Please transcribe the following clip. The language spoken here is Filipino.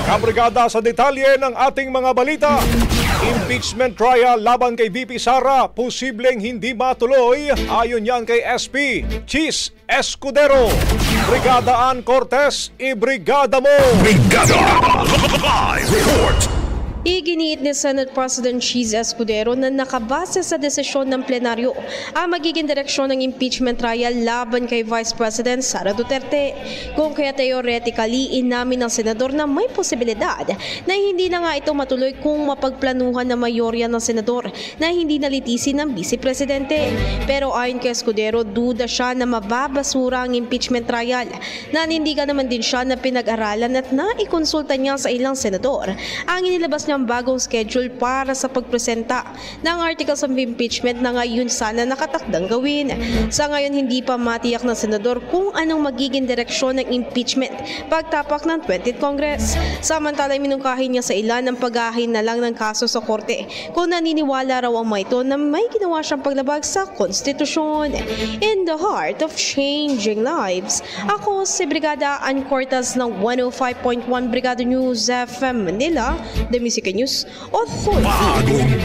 Kabrigada sa detalye ng ating mga balita. Impeachment trial laban kay VP Sara posibleng hindi matuloy ayon yan kay SP Chis Escudero. Brigadaan Cortez, ibrigada mo! Brigada! Live report! Iginiit ni Senate President Chis Escudero na nakabase sa desisyon ng plenaryo ang magiging direksyon ng impeachment trial laban kay Vice President Sara Duterte. Kung kaya theoretically inamin ng senador na may posibilidad na hindi na nga ito matuloy kung mapagplanuhan na mayorya ng senador na hindi nalitisin ng Vice Presidente. Pero ayon kay Escudero, duda siya na mababasura ang impeachment trial. Nanindigan naman din siya na pinag-aralan at naikonsulta niya sa ilang senador ang inilabas niyang bagong schedule para sa pagpresenta ng articles of impeachment na ngayon sana nakatakdang gawin. Sa ngayon, hindi pa matiyak ng senador kung anong magiging direksyon ng impeachment pagtapak ng 20th Congress. Samantala, minungkahi niya sa ilan ng pag-ahin na lang ng kaso sa korte kung naniniwala raw ang ito na may ginawa siyang paglabag sa konstitusyon. In the heart of changing lives, ako si Brigada Ann Cortez ng 105.1 Brigada News FM Manila, The Music News Authority.